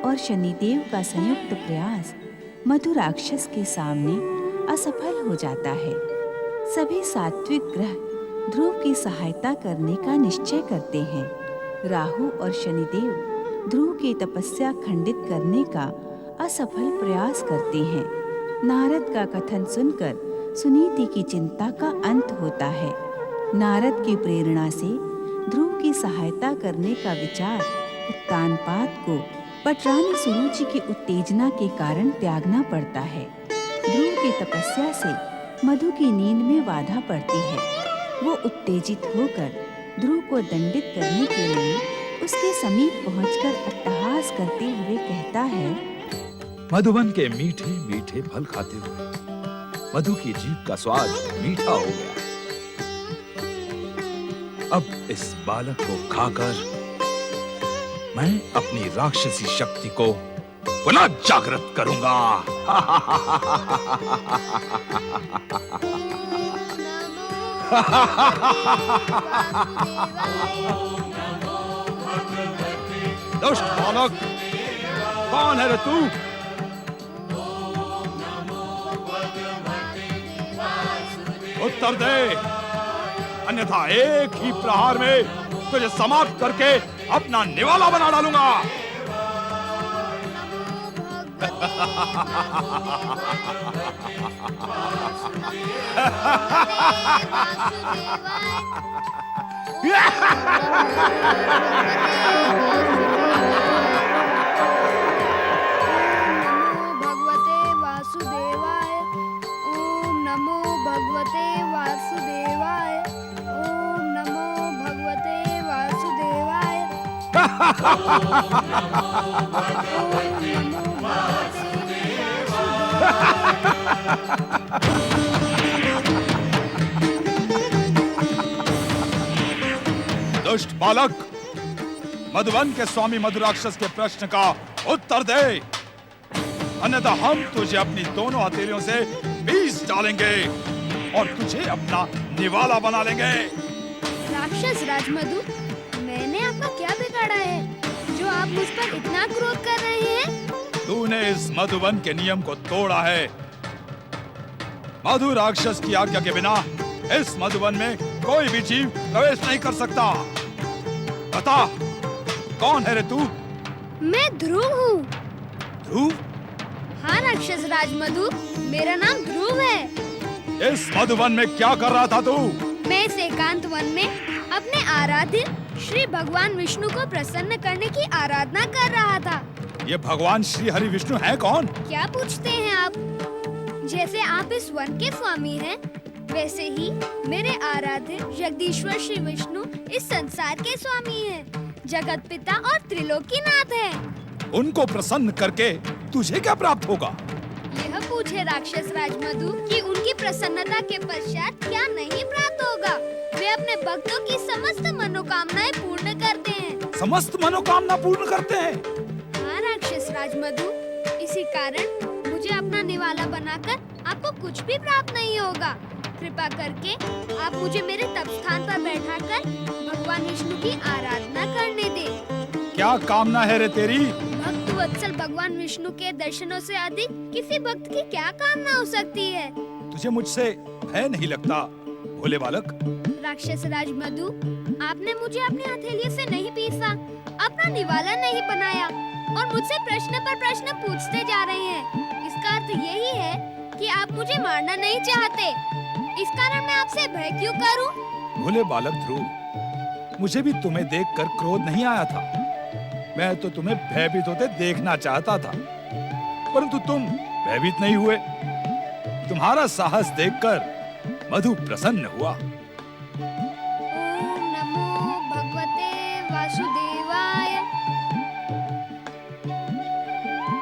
और शनिदेव का संयुक्त प्रयास मधु राक्षस के सामने असफल हो जाता है। सभी सात्विक ग्रह ध्रुव की सहायता करने का निश्चय करते हैं। राहु और शनिदेव ध्रुव की तपस्या खंडित करने का असफल प्रयास करते हैं। नारद का कथन सुनकर सुनीति की चिंता का अंत होता है। नारद की प्रेरणा से ध्रुव की सहायता करने का विचार उत्तानपाद को पटरानी सुरुचि की उत्तेजना के कारण त्यागना पड़ता है। ध्रुव की तपस्या से मधु की नींद में बाधा पड़ती है। वो उत्तेजित होकर ध्रुव को दंडित करने के लिए उसके समीप पहुंचकर अट्टहास करते हुए कहता है, मधुवन के मीठे मीठे फल खाते हुए मधु की जीभ का स्वाद मीठा हो गया। अब इस बालक को खाकर मैं अपनी राक्षसी शक्ति को पुनः जागृत करूंगा। दुष्ट बालक, कौन है रे तू? उत्तर दे, अन्यथा एक ही प्रहार में तुझे समाप्त करके अपना निवाला बना डालूंगा। भगवते वासुदेवाय। ओम नमो भगवते वासुदेवाय। ओम नमो भगवते वासुदेवाय। दुष्ट बालक, मधुवन के स्वामी मधु राक्षस के प्रश्न का उत्तर दे, अन्यथा हम तुझे अपनी दोनों हथेलियों से पीस डालेंगे और तुझे अपना निवाला बना लेंगे। राक्षस राजमधु, मैंने आपका क्या बिगाड़ा है जो आप मुझ पर इतना क्रोध कर रहे हैं? तूने इस मधुवन के नियम को तोड़ा है। मधु राक्षस की आज्ञा के बिना इस मधुवन में कोई भी जीव प्रवेश नहीं कर सकता। बता, कौन है रे तू? मैं ध्रुव हूँ। ध्रुव? हाँ राक्षस राजमधु, मेरा नाम ध्रुव है। इस मधुवन में क्या कर रहा था तू? मैं इस एकांत वन में अपने आराध्य श्री भगवान विष्णु को प्रसन्न करने की आराधना कर रहा था। ये भगवान श्री हरि विष्णु है कौन? क्या पूछते हैं आप? जैसे आप इस वन के स्वामी हैं, वैसे ही मेरे आराध्य जगदीश्वर श्री विष्णु इस संसार के स्वामी हैं, जगत पिता और त्रिलोकीनाथ हैं। उनको प्रसन्न करके तुझे क्या प्राप्त होगा? यह पूछे राक्षस राजमधु कि उनकी प्रसन्नता के पश्चात क्या नहीं प्राप्त होगा। वे अपने भक्तों की समस्त मनोकामनाएं पूर्ण करते हैं। समस्त मनोकामना पूर्ण करते हैं? हाँ राक्षस राजमधु, इसी कारण मुझे अपना निवाला बनाकर आपको कुछ भी प्राप्त नहीं होगा। कृपा करके आप मुझे मेरे तप स्थान पर बैठाकर भगवान विष्णु की आराधना करने दें। क्या कामना है रे तेरी? भक्त वत्सल भगवान विष्णु के दर्शनों से अधिक किसी भक्त की क्या कामना हो सकती है? तुझे मुझसे भय नहीं लगता भोले बालक? राक्षस राजमधु, आपने मुझे अपनी हथेलियों से नहीं पीसा, अपना निवाला नहीं बनाया और मुझसे प्रश्न पर प्रश्न पूछते जा रहे हैं। इसका अर्थ यही है कि आप मुझे मारना नहीं चाहते। इस कारण मैं आपसे भय क्यों करूं? भोले बालक ध्रुव, मुझे भी तुम्हें देखकर क्रोध नहीं आया था। मैं तो तुम्हें भयभीत होते देखना चाहता था, परंतु तुम भयभीत नहीं हुए। तुम्हारा साहस देखकर मधु प्रसन्न हुआ। ओम नमो भगवते वासुदेवाय।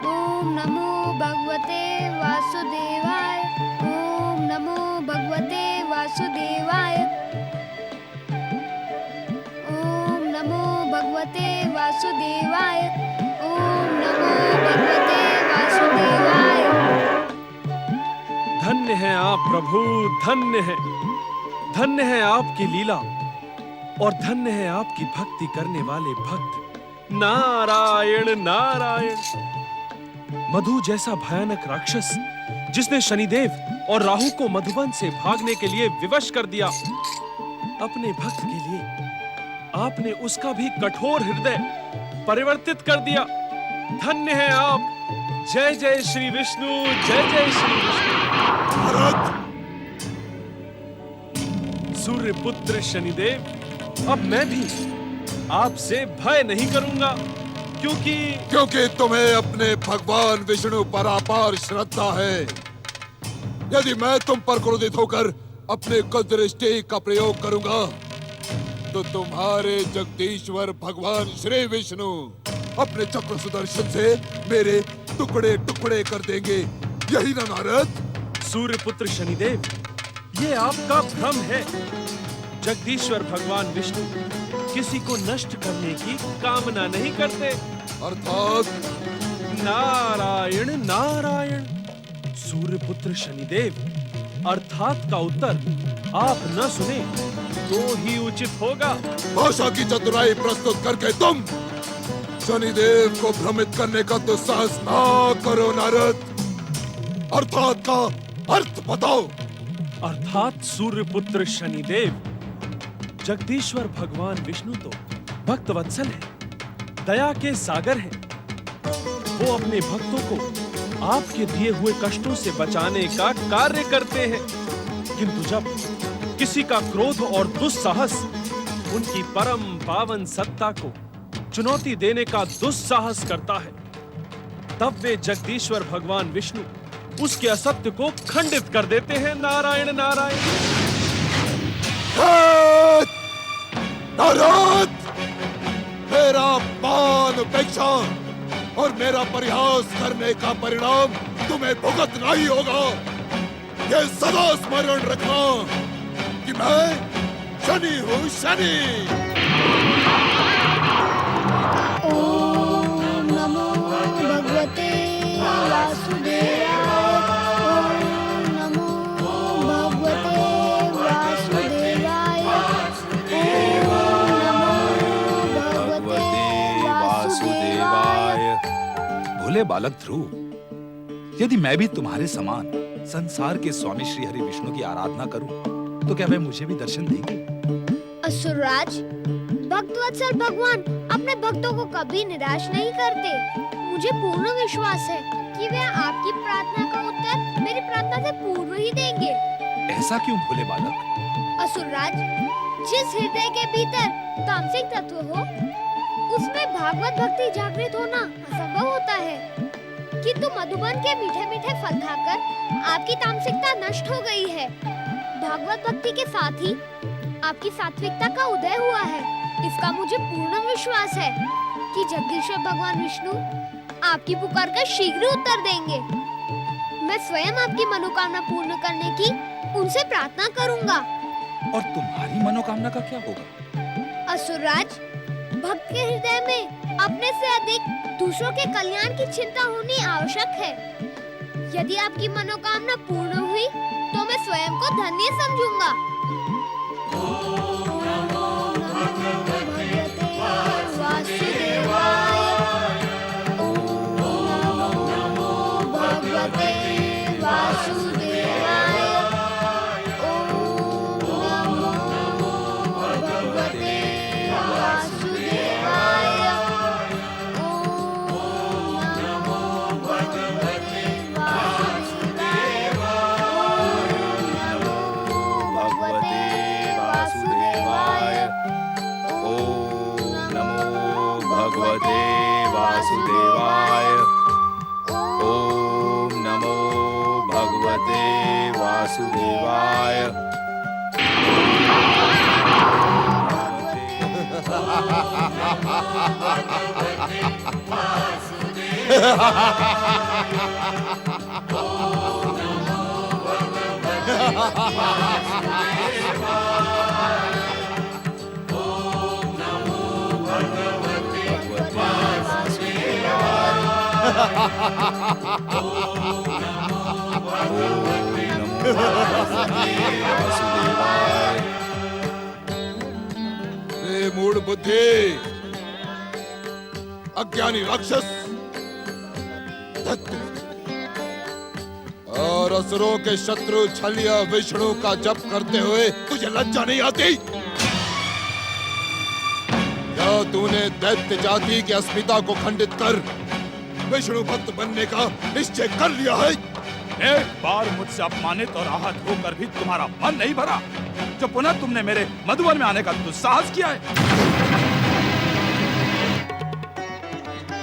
ओम नमो भगवते वासुदेवाय। ओम नमो भगवते वासुदेवाय। ओम नमो भगवते वासुदेवाय। ओम नमो भगवते वासुदेवाय। धन्य है आप प्रभु, धन्य है आपकी लीला और धन्य है आपकी भक्ति करने वाले भक्त। नारायण नारायण। मधु जैसा भयानक राक्षस जिसने शनिदेव और राहु को मधुबन से भागने के लिए विवश कर दिया, अपने भक्त के लिए आपने उसका भी कठोर हृदय परिवर्तित कर दिया। धन्य है आप। जय जय श्री विष्णु, जय जय श्री विष्णु। सूर्य पुत्र शनिदेव, अब मैं भी आपसे भय नहीं करूंगा, क्योंकि तुम्हें अपने भगवान विष्णु पर अपार श्रद्धा है। यदि मैं तुम पर क्रोधित होकर अपने कुदृष्टि का प्रयोग करूंगा तो तुम्हारे जगदीश्वर भगवान श्री विष्णु अपने चक्र सुदर्शन से मेरे टुकड़े टुकड़े कर देंगे। यही ना नारद? सूर्य पुत्र शनिदेव, ये आपका भ्रम है। जगदीश्वर भगवान विष्णु किसी को नष्ट करने की कामना नहीं करते। अर्थात नारायण नारायण। सूर्य पुत्र शनिदेव, अर्थात का उत्तर आप न सुने तो ही उचित होगा। भाषा की चतुराई प्रस्तुत करके तुम शनिदेव को भ्रमित करने का दुस्साहस ना करो नारद। अर्थात का अर्थ बताओ। अर्थात सूर्य पुत्र शनिदेव, जगदीश्वर भगवान विष्णु तो भक्त वत्सल है, दया के सागर है। वो अपने भक्तों को आपके दिए हुए कष्टों से बचाने का कार्य करते हैं, किंतु जब किसी का क्रोध और दुस्साहस उनकी परम पावन सत्ता को चुनौती देने का दुस्साहस करता है, तब वे जगदीश्वर भगवान विष्णु उसके असत्य को खंडित कर देते हैं। नारायण नारायण। नारद, मेरा मान उपेक्षा और मेरा परिहास करने का परिणाम तुम्हें भुगतना ही होगा। ये सदा स्मरण रखना कि मैं शनि हूँ, शनि। ओम नमो भगवते वासुदेवाय। ओम नमो भगवते वासुदेवाय। ओम नमो भगवते वासुदेवाय। भोले बालक ध्रुव, यदि मैं भी तुम्हारे समान संसार के स्वामी श्री हरि विष्णु की आराधना करूं, तो क्या वे मुझे भी दर्शन देंगे? असुरराज, भक्तवत्सल भगवान अपने भक्तों को कभी निराश नहीं करते। मुझे पूर्ण विश्वास है कि वे आपकी प्रार्थना का उत्तर मेरी प्रार्थना से पूर्व ही देंगे। ऐसा क्यों भोले बालक? असुरराज, जिस हृदय के भीतर तामसिक तत्व हो, उसमें भागवत भक्ति जागृत होना असंभव होता है। किंतु मधुबन के मीठे मीठे फल खाकर आपकी तामसिकता नष्ट हो गई है। भागवत भक्ति के साथ ही आपकी सात्विकता का उदय हुआ है। इसका मुझे पूर्ण विश्वास है कि जगदीश्वर भगवान विष्णु आपकी पुकार का शीघ्र उत्तर देंगे। मैं स्वयं आपकी मनोकामना पूर्ण करने की उनसे प्रार्थना करूंगा। और तुम्हारी मनोकामना का क्या होगा? असुरराज, भक्त के हृदय में अपने से अधिक दूसरों के कल्याण की चिंता होनी आवश्यक है। यदि आपकी मनोकामना पूर्ण हुई तो मैं स्वयं को धन्य समझूंगा। वासुदेवाय। ओम नमो भगवते वासुदेवाय। मूढ़ बुद्धि, अज्ञानी राक्षस, और असुरों के शत्रु छलिया विष्णु का जप करते हुए तुझे लज्जा नहीं आती? क्या तूने दैत्य जाति की अस्मिता को खंडित कर विष्णु भक्त बनने का निश्चय कर लिया है? एक बार मुझसे अपमानित और आहत होकर भी तुम्हारा मन नहीं भरा, जो पुनः तुमने मेरे मधुवन में आने का दुस्साहस किया है।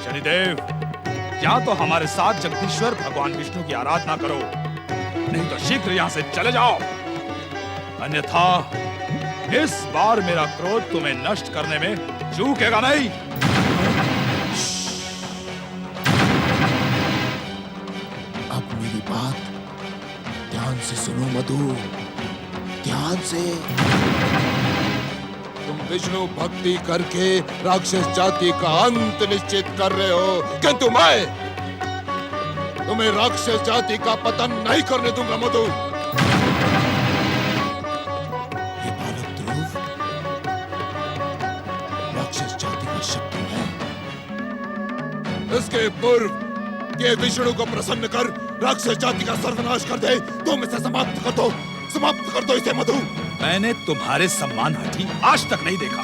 शनिदेव, या तो हमारे साथ जगदीश्वर भगवान विष्णु की आराधना करो, नहीं तो शीघ्र यहाँ से चले जाओ, अन्यथा इस बार मेरा क्रोध तुम्हें नष्ट करने में चूकेगा नहीं। अब मेरी बात ध्यान से सुनो मधु, ध्यान से। तुम विष्णु भक्ति करके राक्षस जाति का अंत निश्चित कर रहे हो, किंतु मैं तुम्हें राक्षस जाति का पतन नहीं करने दूंगा मधु। ये बालक ध्रुव राक्षस जाति का शत्रु है। इसके पूर्व ये विष्णु को प्रसन्न कर राक्षस जाति का सर्वनाश कर दे, तुम इसे समाप्त कर दो इसे मधु। मैंने तुम्हारे सम्मान हठी आज तक नहीं देखा।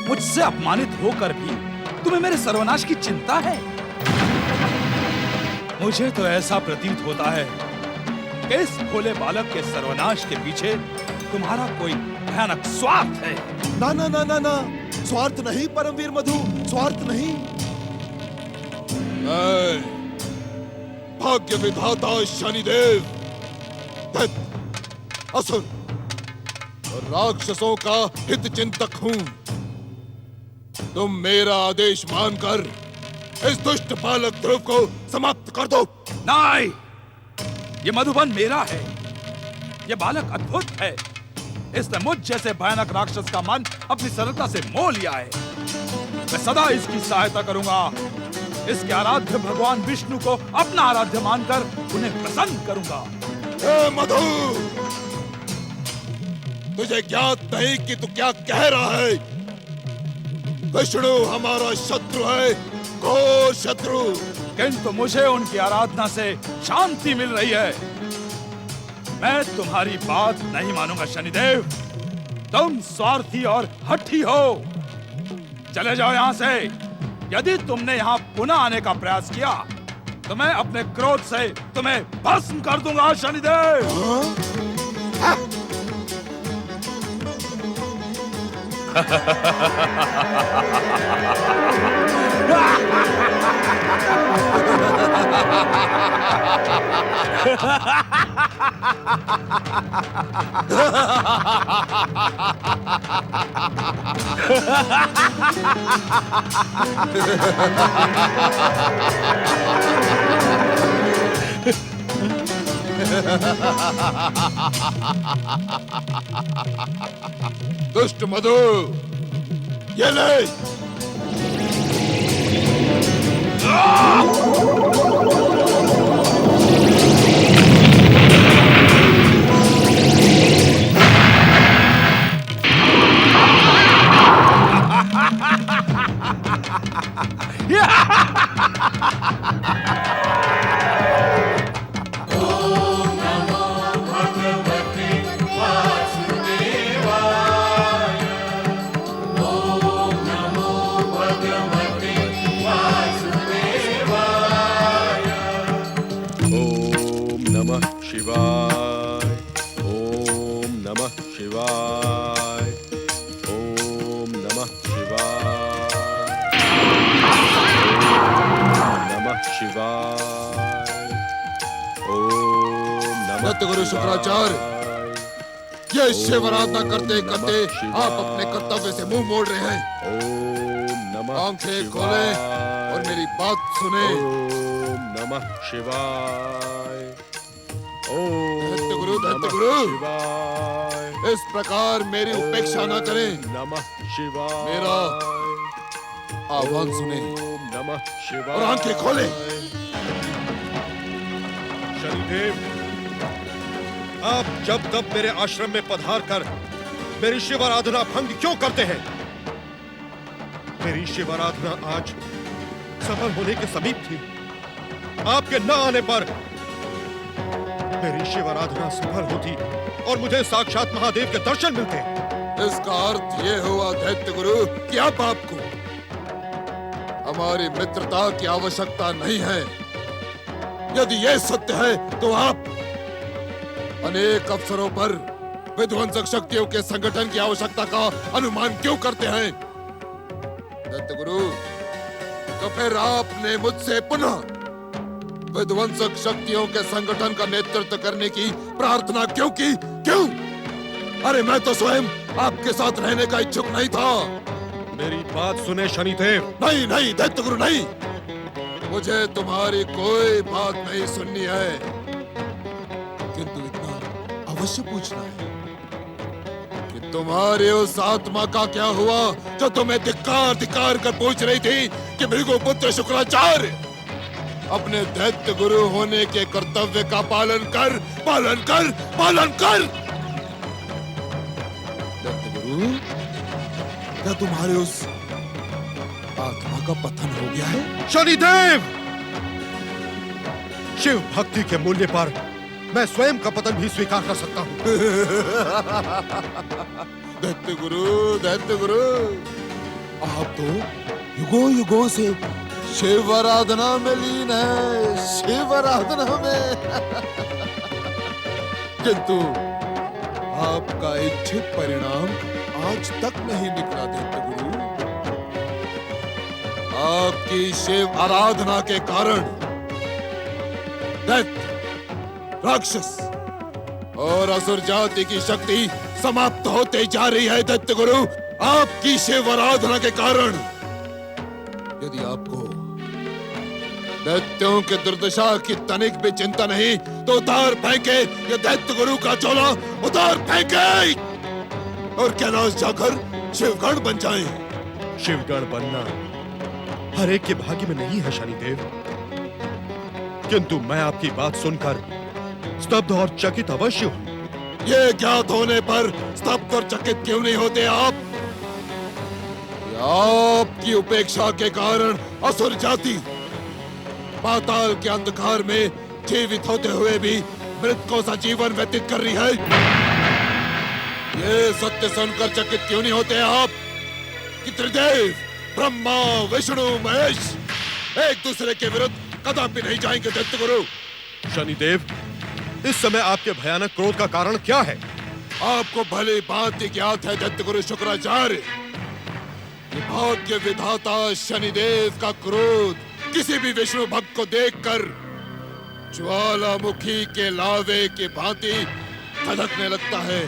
मुझसे अपमानित होकर भी तुम्हें मेरे सर्वनाश की चिंता है। मुझे तो ऐसा प्रतीत होता है कि इस भोले बालक के सर्वनाश के पीछे तुम्हारा कोई भयानक स्वार्थ है। ना ना ना ना ना, स्वार्थ नहीं परमवीर मधु, स्वार्थ नहीं। भाग्य विधाता शनिदेव, दैत्य, असुर और राक्षसों का हित चिंतक हूं। तुम मेरा आदेश मानकर इस दुष्ट बालक ध्रुव को समाप्त कर दो। नहीं, ये मधुबन मेरा है। ये बालक अद्भुत है। इसने मुझ जैसे भयानक राक्षस का मन अपनी सरलता से मोह लिया है। मैं सदा इसकी सहायता करूंगा। इसके आराध्य भगवान विष्णु को अपना आराध्य मानकर उन्हें प्रसन्न करूंगा। मधु, तुझे ज्ञात नहीं कि तू क्या कह रहा है। विष्णु हमारा शत्रु है, घोर शत्रु। किंतु मुझे उनकी आराधना से शांति मिल रही है। मैं तुम्हारी बात नहीं मानूंगा शनिदेव। तुम स्वार्थी और हठी हो। चले जाओ यहाँ से। यदि तुमने यहाँ पुनः आने का प्रयास किया तो मैं अपने क्रोध से तुम्हें भस्म कर दूंगा शनिदेव। दुष्ट मधु, ये ले। गुरु शुक्राचार्य, ये शिव आराधना करते करते आप अपने कर्तव्य से मुंह मोड़ रहे हैं। आंखें खोले और मेरी बात सुने। ओम नमः शिवाय। दत्त गुरु, इस प्रकार मेरी उपेक्षा न करें। नमः शिवाय। मेरा आह्वान सुने ओम नमः शिवाय और आंखें खोले। शनिदेव, आप जब तब मेरे आश्रम में पधार कर मेरी शिव आराधना भंग क्यों करते हैं? मेरी शिव आराधना आज सफल होने के समीप थी। आपके न आने पर मेरी शिव आराधना सफल होती और मुझे साक्षात महादेव के दर्शन मिलते। इसका अर्थ ये हुआ दैत्य गुरु कि अब आपको हमारी मित्रता की आवश्यकता नहीं है। यदि यह सत्य है तो आप अनेक अवसरों पर विध्वंसक शक्तियों के संगठन की आवश्यकता का अनुमान क्यों करते हैं? दैत्य गुरु, तो फिर आपने मुझसे पुनः विध्वंसक शक्तियों के संगठन का नेतृत्व करने की प्रार्थना क्यों की? क्यों? अरे मैं तो स्वयं आपके साथ रहने का इच्छुक नहीं था। मेरी बात सुने शनिदेव। नहीं नहीं दैत्य गुरु नहीं, मुझे तुम्हारी कोई बात नहीं सुननी है, किंतु इतना अवश्य पूछना है कि तुम्हारी उस आत्मा का क्या हुआ जो तुम्हें धिक्कार धिक्कार कर पूछ रही थी कि भृगुपुत्र शुक्राचार्य अपने दैत्य गुरु होने के कर्तव्य का पालन कर, पालन कर, पालन कर। दैत्य गुरु, क्या तुम्हारे उस आत्मा का पतन हो गया है? शनिदेव, शिव भक्ति के मूल्य पर मैं स्वयं का पतन भी स्वीकार कर सकता हूँ। दैत्य गुरु, दैत्य गुरु, आप तो युगों युगों से शिव आराधना में लीन है, शिव आराधना में। किंतु आपका इच्छित परिणाम आज तक नहीं निकला दैत्य गुरु। आपकी शिव आराधना के कारण दैत्य, राक्षस और असुर जाति की शक्ति समाप्त होते जा रही है। दैत्य गुरु, आपकी शिव आराधना के कारण यदि आपको दैत्यों के दुर्दशा की तनिक भी चिंता नहीं तो उतार फेंके ये दैत्य गुरु का चोला, उतार फेंके और कैलाश जाकर शिवगण बन जाएं। शिवगण बनना हर एक के भाग्य में नहीं है शनिदेव, किंतु मैं आपकी बात सुनकर स्तब्ध और चकित अवश्य हूँ। ये ज्ञात होने पर स्तब्ध और चकित क्यों नहीं होते आप? आपकी उपेक्षा के कारण असुर जाति पाताल के अंधकार में जीवित होते हुए भी मृतकों सा जीवन व्यतीत कर रही है। ये सत्य सुनकर चकित क्यों नहीं होते आप कि त्रिदेव ब्रह्मा, विष्णु, महेश एक दूसरे के विरुद्ध कदापि नहीं जाएंगे? दैत्य गुरु, शनिदेव, इस समय आपके भयानक क्रोध का कारण क्या है? आपको भली बात ही ज्ञात है दैत्य गुरु शुक्राचार्य, भाग्य विधाता शनिदेव का क्रोध किसी भी विष्णु भक्त को देखकर ज्वालामुखी के लावे की भांति धधकने लगता है।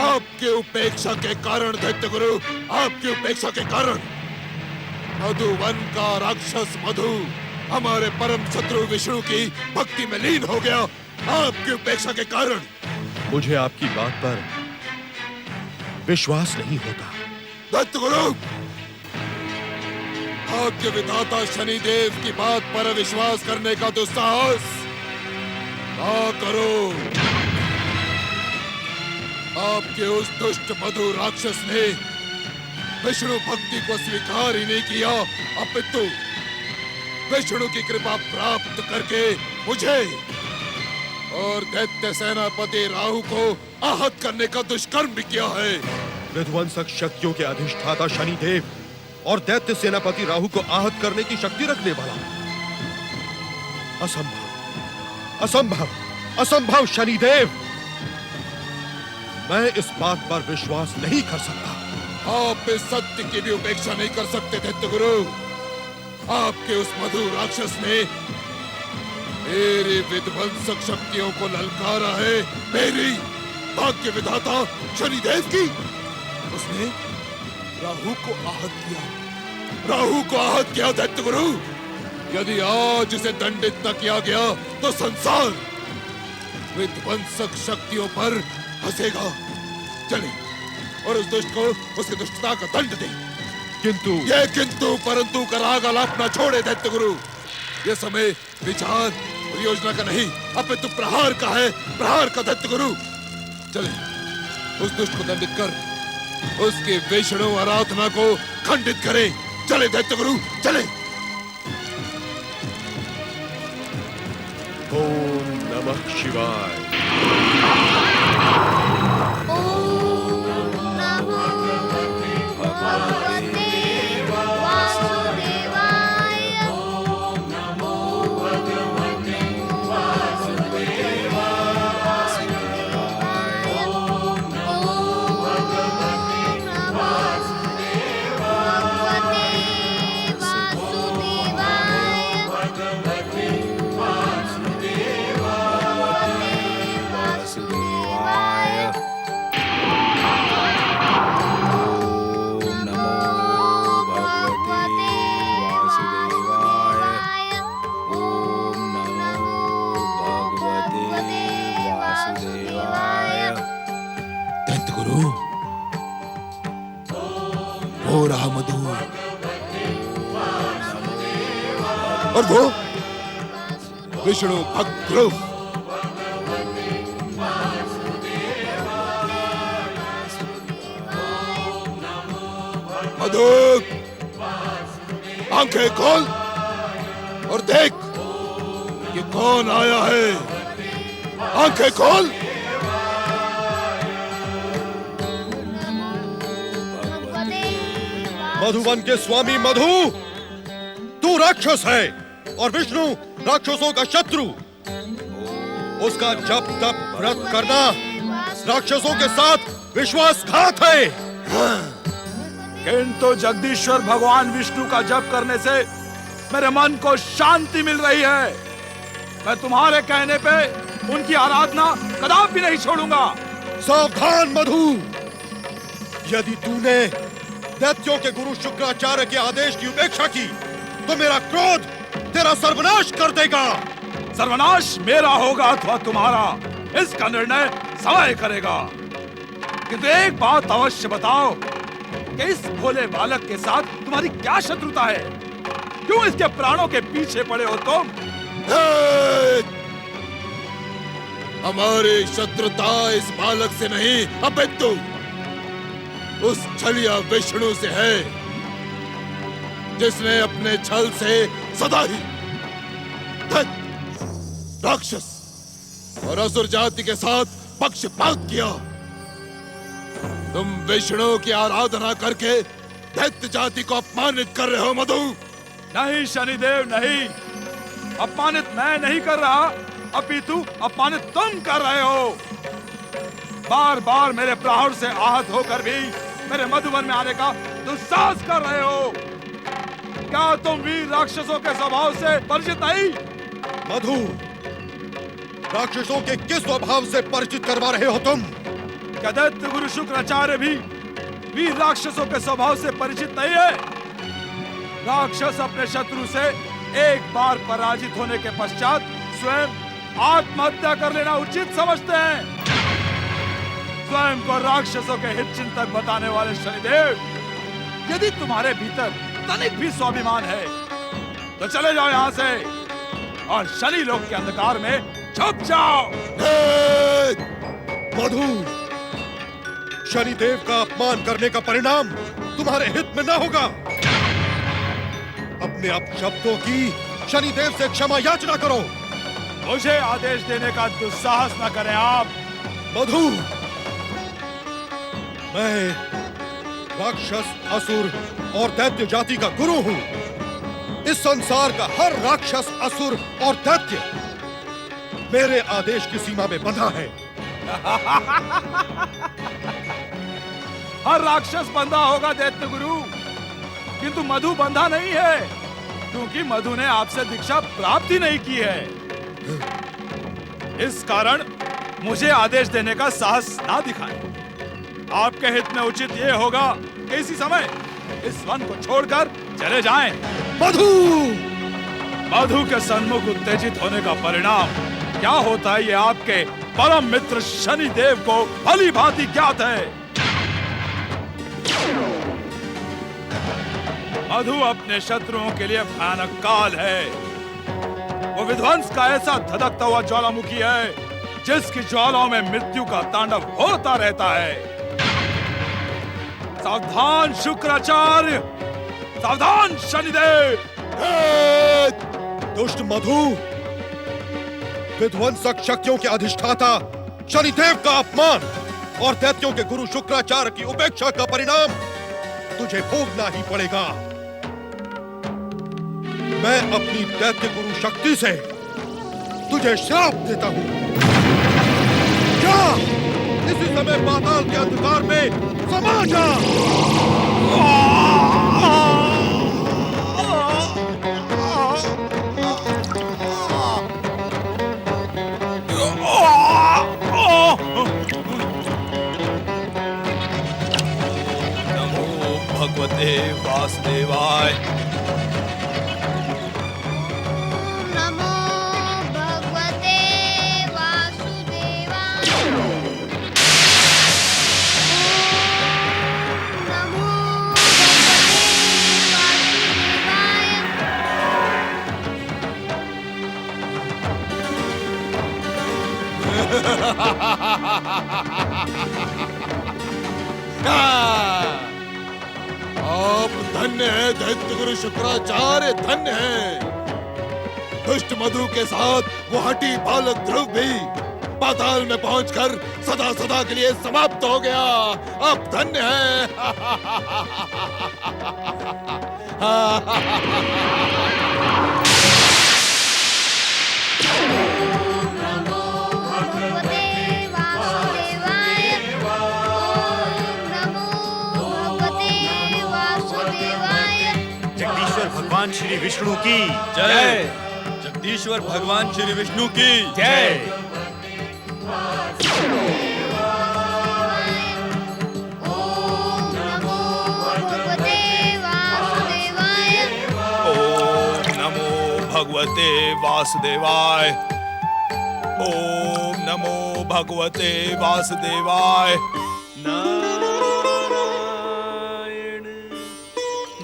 आपके उपेक्षा के कारण दैत्य गुरु, आपकी उपेक्षा के कारण मधुवन का राक्षस मधु हमारे परम शत्रु विष्णु की भक्ति में लीन हो गया। आपकी उपेक्षा के कारण मुझे आपकी बात पर विश्वास नहीं होता। दैत्य गुरु, भाग्य विधाता शनिदेव की बात पर विश्वास करने का दुस्साहस ना करो। आपके उस दुष्ट मधु राक्षस ने विष्णु भक्ति को स्वीकार ही नहीं किया, अपितु विष्णु की कृपा प्राप्त करके मुझे और दैत्य सेनापति राहु को आहत करने का दुष्कर्म भी किया है। विध्वंसक शक्तियों के अधिष्ठाता शनिदेव और दैत्य सेनापति राहु को आहत करने की शक्ति रखने वाला, असंभव, असंभव, असंभव शनिदेव, मैं इस बात पर विश्वास नहीं कर सकता। आप इस सत्य की भी उपेक्षा नहीं कर सकते दैत्य गुरु। आपके उस मधु राक्षस ने मेरी विध्वंसक शक्तियों को ललकारा है, मेरी भाग्य विधाता शनिदेव की। उसने राहु को आहत किया, राहु को आहत किया दैत्य गुरु। यदि आज उसे दंडित न किया गया तो संसार विध्वंसक शक्तियों पर हंसेगा। चले और उस दुष्ट को उसकी दुष्टता का दंड दे। किंतु ये किंतु परंतु का राग आलापना छोड़े दैत्य गुरु। ये समय विचार और योजना का नहीं, अपितु प्रहार का है, प्रहार का दैत्य गुरु। चले उस दुष्ट को दंडित कर उसकी विष्णु आराधना को खंडित करें। चले दैत्य गुरु, चले। ओम नमः शिवाय। दैत्य गुरु, हो रहा मधु, और वो विष्णु भक्त ध्रुव। मधु, आंखें खोल और देख ये कौन आया है। आंखें खोल। मधुवन के स्वामी मधु, तू राक्षस है और विष्णु राक्षसों का शत्रु। उसका जप तप व्रत करना राक्षसों के साथ विश्वासघात है। किंतु जगदीश्वर भगवान विष्णु का जप करने से मेरे मन को शांति मिल रही है। मैं तुम्हारे कहने पे उनकी आराधना कदापि नहीं छोड़ूंगा। सावधान मधु, यदि तूने दैत्यों के गुरु शुक्राचार्य के आदेश की उपेक्षा की तो मेरा क्रोध तेरा सर्वनाश कर देगा। सर्वनाश मेरा होगा अथवा तुम्हारा, इसका निर्णय समय करेगा। किंतु एक बात अवश्य बताओ कि इस भोले बालक के साथ तुम्हारी क्या शत्रुता है? क्यों इसके प्राणों के पीछे पड़े हो तुम? हमारी शत्रुता इस बालक से नहीं अपितु उस छलिया विष्णु से है, जिसने अपने छल से सदा ही दैत्य, राक्षस और असुर जाति के साथ पक्षपात किया। तुम विष्णु की आराधना करके दैत्य जाति को अपमानित कर रहे हो मधु। नहीं शनिदेव, नहीं। अपमानित मैं नहीं कर रहा, अपितु अपमानित तुम कर रहे हो। बार बार मेरे प्रहार से आहत होकर भी मेरे मधुवन में आने का दुस्साहस कर रहे हो। क्या तुम वीर राक्षसों के स्वभाव से परिचित नहीं? मधु, राक्षसों के किस स्वभाव से परिचित करवा रहे हो तुम? क्या दैत्य गुरु शुक्राचार्य भी वीर राक्षसों के स्वभाव से परिचित नहीं है? राक्षस अपने शत्रु से एक बार पराजित होने के पश्चात स्वयं आत्महत्या कर लेना उचित समझते हैं। स्वयं को राक्षसों के हित चिंतक बताने वाले शनिदेव, यदि तुम्हारे भीतर तनिक भी स्वाभिमान है तो चले जाओ यहाँ से और शनि लोक के अंधकार में छुप जाओ। मधु, शनिदेव का अपमान करने का परिणाम तुम्हारे हित में न होगा। अपने अपशब्दों की शनिदेव से क्षमा याचना करो। मुझे आदेश देने का दुस्साहस न करें आप। मधु, मैं राक्षस, असुर और दैत्य जाति का गुरु हूं। इस संसार का हर राक्षस, असुर और दैत्य मेरे आदेश की सीमा में बंधा है। हर राक्षस बंधा होगा दैत्य गुरु, किंतु मधु बंधा नहीं है, क्योंकि मधु ने आपसे दीक्षा प्राप्त ही नहीं की है। इस कारण मुझे आदेश देने का साहस ना दिखाएं। आपके हित में उचित ये होगा कि इसी समय इस वन को छोड़कर चले जाएं। मधु, मधु के सन्मुख उत्तेजित होने का परिणाम क्या होता है, ये आपके परम मित्र शनि देव को भली भांति ज्ञात है। मधु अपने शत्रुओं के लिए भयानक काल है। वो विध्वंस का ऐसा धधकता हुआ ज्वालामुखी है जिसकी ज्वालाओं में मृत्यु का तांडव होता रहता है। सावधान शुक्राचार्य, सावधान शनिदेव। दुष्ट मधु, विध्वंसक शक्तियों के अधिष्ठाता शनिदेव का अपमान और दैत्यों के गुरु शुक्राचार्य की उपेक्षा का परिणाम तुझे भोगना ही पड़ेगा। मैं अपनी दैत्य गुरु शक्ति से तुझे श्राप देता हूं। जा, इसी समय पाताल के अंधकार में समा जा। नमो भगवते वासुदेवाय। नमो भगवते वासुदेवाय। नमो भगवते वासुदेवाय। आप धन्य है दैत्य गुरु शुक्राचार्य, धन्य है। दुष्ट मधु के साथ वो हठी बालक ध्रुव भी पाताल में पहुंचकर सदा सदा के लिए समाप्त हो गया। आप धन्य है। भगवते वासुदेवाय। ओम नमो भगवते वासुदेवाय। जगदीश्वर भगवान श्री विष्णु की जय। जगदीश्वर भगवान श्री विष्णु की जय। ओम नमो भगवते वासुदेवाय। ओम नमो भगवते वासुदेवाय। ओम नमो भगवते वासुदेवाय। नारायण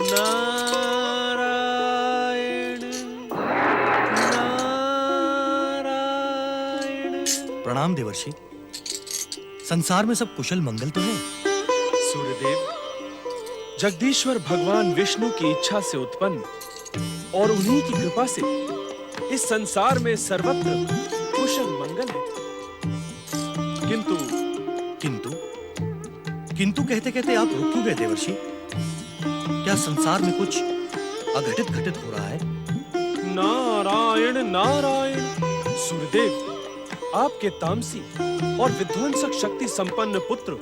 नारायण नारायण। प्रणाम देवर्षि। संसार में सब कुशल मंगल तो है? सूर्यदेव, जगदीश्वर भगवान विष्णु की इच्छा से उत्पन्न और उन्हीं की कृपा से इस संसार में सर्वत्र कुशल मंगल है। किंतु किंतु किंतु कहते कहते आप रुक क्यों गए देवर्षि? क्या संसार में कुछ अघटित घटित हो रहा है? नारायण नारायण। सूर्यदेव, आपके तामसी और विध्वंसक शक्ति संपन्न पुत्र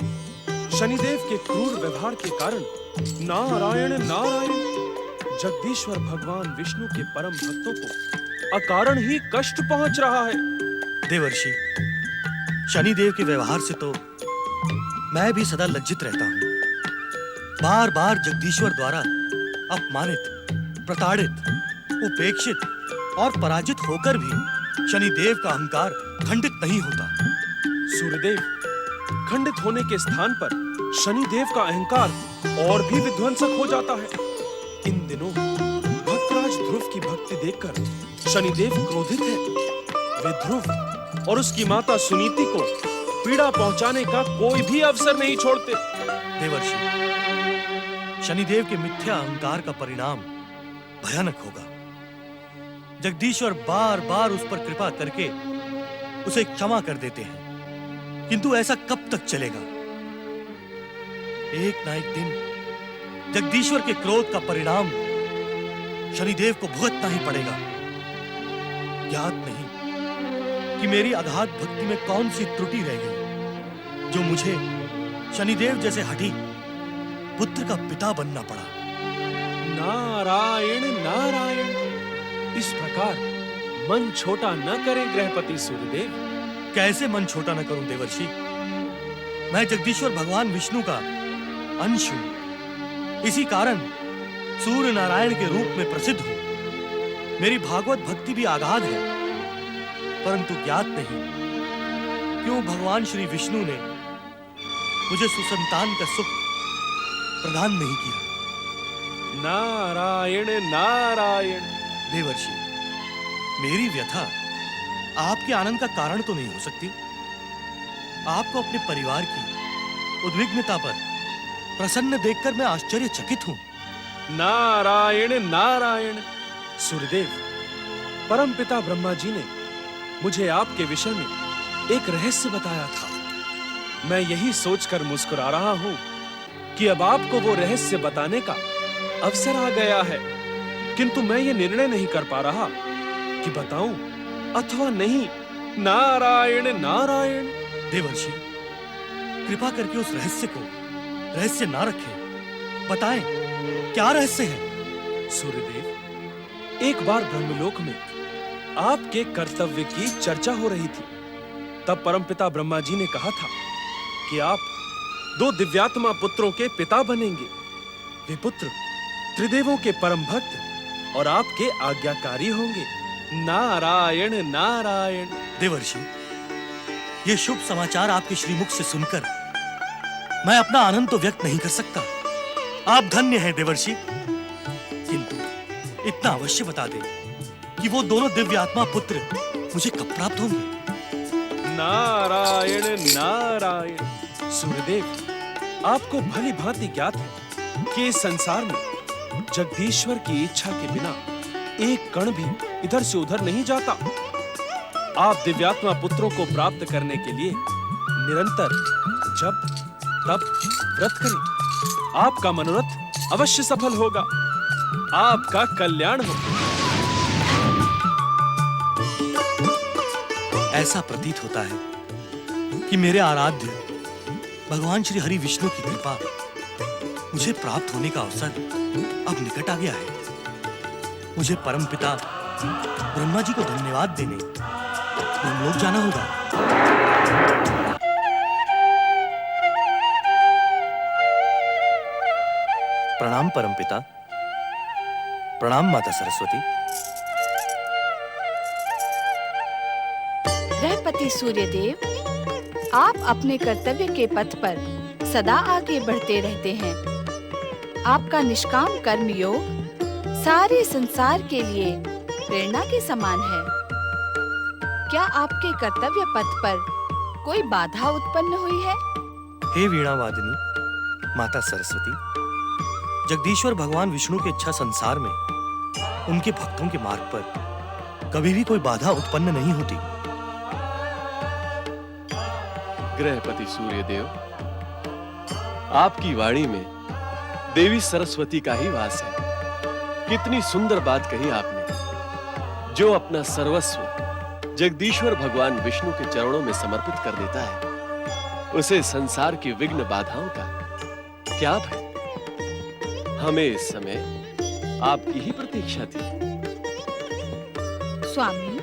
शनिदेव के क्रूर व्यवहार के कारण नारायण नारायण जगदीश्वर भगवान विष्णु के परम भक्तों को अकारण ही कष्ट पहुंच रहा है। देवर्षि, शनिदेव के व्यवहार से तो मैं भी सदा लज्जित रहता हूँ। बार बार जगदीश्वर द्वारा अपमानित, प्रताड़ित, उपेक्षित और पराजित होकर भी शनिदेव का अहंकार खंडित नहीं होता। सूर्यदेव, खंडित होने के स्थान पर शनिदेव का अहंकार और भी विध्वंसक हो जाता है। इन दिनों भक्तराज ध्रुव की भक्ति देखकर शनिदेव क्रोधित है। वे ध्रुव और उसकी माता सुनीति को पीड़ा पहुंचाने का कोई भी अवसर नहीं छोड़ते। देवर्षि, शनिदेव के मिथ्या अहंकार का परिणाम भयानक होगा। जगदीश्वर बार बार उस पर कृपा करके उसे क्षमा कर देते हैं, किंतु ऐसा कब तक चलेगा? एक ना एक दिन जगदीश्वर के क्रोध का परिणाम शनिदेव को भुगतना ही पड़ेगा। ज्ञात नहीं कि मेरी अगाध भक्ति में कौन सी त्रुटि रह गई जो मुझे शनिदेव जैसे हठी पुत्र का पिता बनना पड़ा। नारायण नारायण। इस प्रकार मन छोटा न करें गृहपति सूर्यदेव। कैसे मन छोटा न करूं देवर्षि? मैं जगदीश्वर भगवान विष्णु का अंश हूं। इसी कारण सूर्य नारायण के रूप में प्रसिद्ध हूं। मेरी भागवत भक्ति भी आगाध है, परंतु ज्ञात नहीं क्यों भगवान श्री विष्णु ने मुझे सुसंतान का सुख प्रदान नहीं किया। नारायण नारायण। देवर्षि, मेरी व्यथा आपके आनंद का कारण तो नहीं हो सकती। आपको अपने परिवार की उद्विग्नता पर प्रसन्न देखकर मैं आश्चर्यचकित हूं। नारायण नारायण। सूर्यदेव, परमपिता ब्रह्मा जी ने मुझे आपके विषय में एक रहस्य बताया था। मैं यही सोचकर मुस्कुरा रहा हूं कि अब आपको वो रहस्य बताने का अवसर आ गया है, किंतु मैं ये निर्णय नहीं कर पा रहा कि बताऊं अथवा नहीं। नारायण नारायण। देवर्षि, कृपा करके उस रहस्य को रहस्य ना रखें। बताएं, क्या रहस्य है? सूर्यदेव, एक बार ब्रह्मलोक में आपके कर्तव्य की चर्चा हो रही थी। तब परमपिता ब्रह्मा जी ने कहा था कि आप 2 दिव्यात्मा पुत्रों के पिता बनेंगे। वे पुत्र त्रिदेवों के परम भक्त और आपके आज्ञाकारी होंगे। नारायण नारायण। देवर्षि, ये शुभ समाचार आपके श्रीमुख से सुनकर मैं अपना आनंद तो व्यक्त नहीं कर सकता। आप धन्य हैं देवर्षि, किंतु इतना अवश्य बता दें कि वो दोनों दिव्य आत्मा पुत्र मुझे कब प्राप्त होंगे? नारायण नारायण। सूर्यदेव, आपको भली भांति ज्ञात है कि इस संसार में जगदीश्वर की इच्छा के बिना एक कण भी इधर से उधर नहीं जाता। आप दिव्यात्मा पुत्रों को प्राप्त करने के लिए निरंतर जप तप व्रत करें। आपका मनोरथ अवश्य सफल होगा। आपका कल्याण होगा। ऐसा प्रतीत होता है कि मेरे आराध्य भगवान श्री हरि विष्णु की कृपा मुझे प्राप्त होने का अवसर अब निकट आ गया है। मुझे परमपिता ब्रह्मा जी को धन्यवाद देने ब्रह्मलोक जाना होगा। प्रणाम परमपिता। प्रणाम माता सरस्वती। गृहपति सूर्यदेव, आप अपने कर्तव्य के पथ पर सदा आगे बढ़ते रहते हैं। आपका निष्काम कर्म योग सारे संसार के लिए प्रेरणा के समान है। क्या आपके कर्तव्य पथ पर कोई बाधा उत्पन्न हुई है? हे वीणा वादिनी माता सरस्वती, जगदीश्वर भगवान विष्णु की इच्छा संसार में उनके भक्तों के मार्ग पर कभी भी कोई बाधा उत्पन्न नहीं होती। गृहपति सूर्यदेव, आपकी वाणी में देवी सरस्वती का ही वास है। कितनी सुंदर बात कही आपने। जो अपना सर्वस्व जगदीश्वर भगवान विष्णु के चरणों में समर्पित कर देता है, उसे संसार की विघ्न बाधाओं का क्या भय। हमें इस समय आपकी ही प्रतीक्षा थी। स्वामी,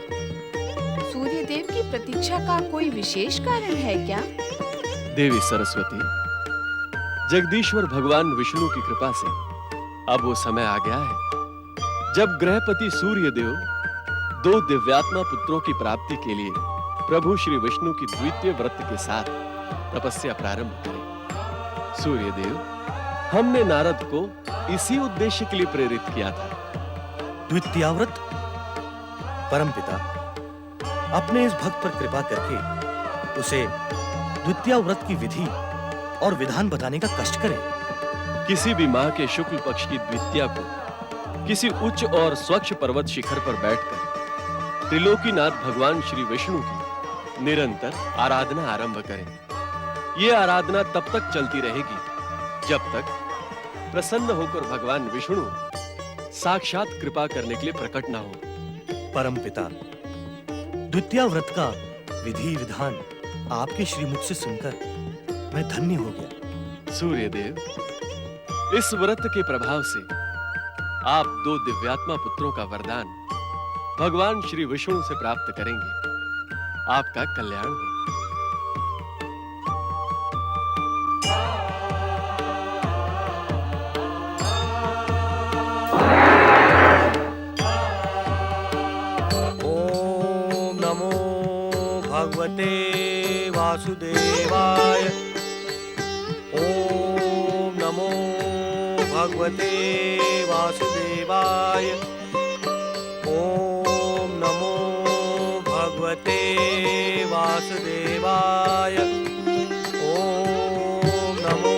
सूर्यदेव की प्रतीक्षा का कोई विशेष कारण है क्या? देवी सरस्वती, जगदीश्वर भगवान विष्णु की कृपा से अब वो समय आ गया है जब गृहपति सूर्यदेव 2 दिव्यात्मा पुत्रों की प्राप्ति के लिए प्रभु श्री विष्णु की द्वितीय व्रत के साथ तपस्या प्रारंभ करें। सूर्यदेव, हमने नारद को इसी उद्देश्य के लिए प्रेरित किया था। द्वितीय व्रत? परमपिता, अपने इस भक्त पर कृपा करके उसे द्वितीय व्रत की विधि और विधान बताने का कष्ट करें। किसी भी माह के शुक्ल पक्ष की द्वितीया को किसी उच्च और स्वच्छ पर्वत शिखर पर बैठकर त्रिलोकीनाथ भगवान श्री विष्णु की निरंतर आराधना आरंभ करें। यह आराधना तब तक चलती रहेगी जब तक प्रसन्न होकर भगवान विष्णु साक्षात कृपा करने के लिए प्रकट ना हो। परमपिता, द्वितीय व्रत का विधि विधान आपके श्रीमुख से सुनकर मैं धन्य हो गया। सूर्यदेव, इस व्रत के प्रभाव से आप 2 दिव्यात्मा पुत्रों का वरदान भगवान श्री विष्णु से प्राप्त करेंगे। आपका कल्याण हो। ओम नमो भगवते वासुदेवाय। ओम नमो भगवते वासुदेवाय। ओम नमो भगवते वासुदेवाय। ओम नमो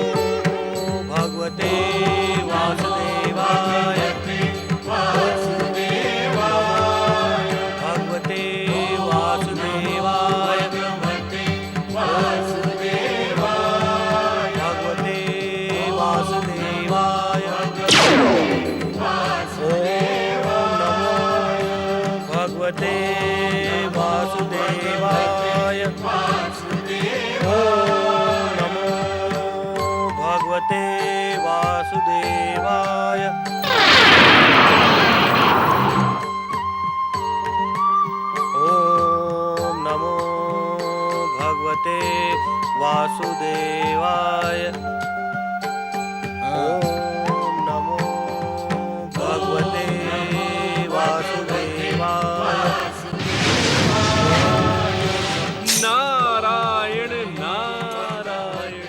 नारायण नारायण।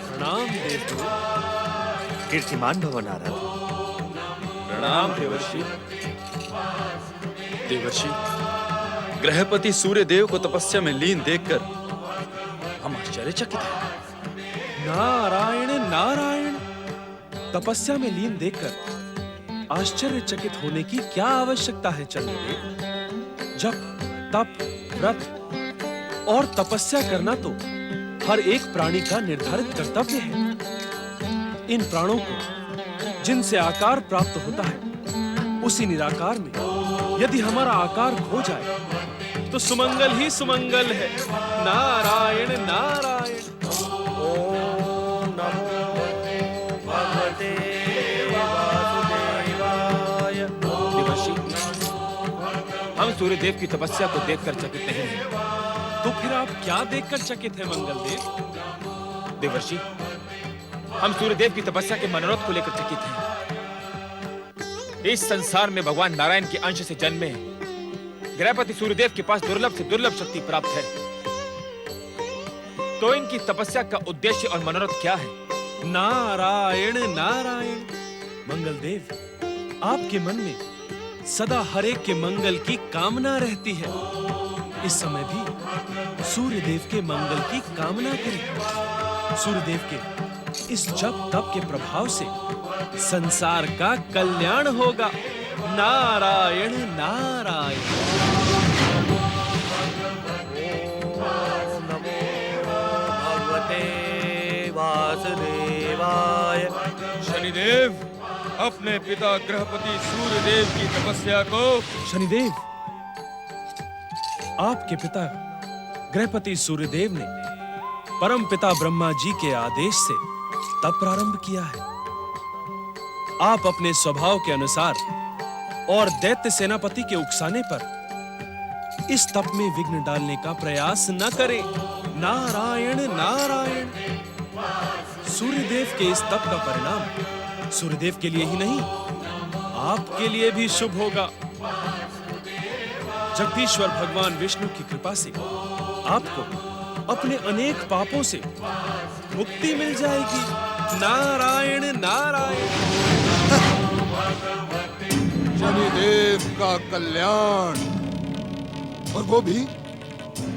प्रणाम देवदेव। कीर्तिमान भव नारद। प्रणाम देवर्षि। देवर्षि, ग्रहपति सूर्य देव को तपस्या में लीन देखकर हम आश्चर्यचकित हैं। नारायण नारायण। तपस्या में लीन देखकर आश्चर्यचकित होने की क्या आवश्यकता है चंद्रदेव? जप, तप, व्रत और तपस्या करना तो हर एक प्राणी का निर्धारित कर्तव्य है। इन प्राणों को जिनसे आकार प्राप्त होता है, उसी निराकार में यदि हमारा आकार खो जाए तो सुमंगल ही सुमंगल है। नारायण नारायण। ओम नमो भगवते वासुदेवाय। देवर्षि, हम सूर्यदेव की तपस्या को देखकर चकित नहीं हैं। तो फिर आप क्या देखकर चकित हैं मंगलदेव? देवर्षि, हम सूर्यदेव की तपस्या के मनोरथ को लेकर चकित हैं। इस संसार में भगवान नारायण के अंश से जन्मे ग्रहपति सूर्यदेव के पास दुर्लभ से दुर्लभ शक्ति प्राप्त है। तो इनकी तपस्या का उद्देश्य और मनोरथ क्या है? नारायण नारायण। मंगलदेव, आपके मन में सदा हर एक के मंगल की कामना रहती है। इस समय भी सूर्यदेव के मंगल की कामना करें। सूर्यदेव के इस जप तप के प्रभाव से संसार का कल्याण होगा। नारायण नारायण। ओम नमो भगवते वासुदेवाय। शनिदेव, अपने पिता ग्रहपति सूर्यदेव की तपस्या को। शनिदेव, आपके पिता ग्रहपति सूर्यदेव ने परम पिता ब्रह्मा जी के आदेश से तप प्रारंभ किया है। आप अपने स्वभाव के अनुसार और दैत्य सेनापति के उकसाने पर इस तप में विघ्न डालने का प्रयास न करें। नारायण नारायण। सूर्यदेव के इस तप का परिणाम सूर्यदेव के लिए ही नहीं, आपके लिए भी शुभ होगा। जगदीश्वर भगवान विष्णु की कृपा से आपको अपने अनेक पापों से मुक्ति मिल जाएगी। नारायण नारायण। शनिदेव का कल्याण, और वो भी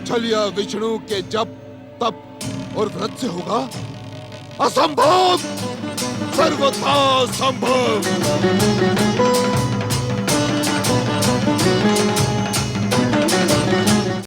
छलिया विष्णु के जप तप और व्रत से होगा? असंभव, सर्वथा संभव।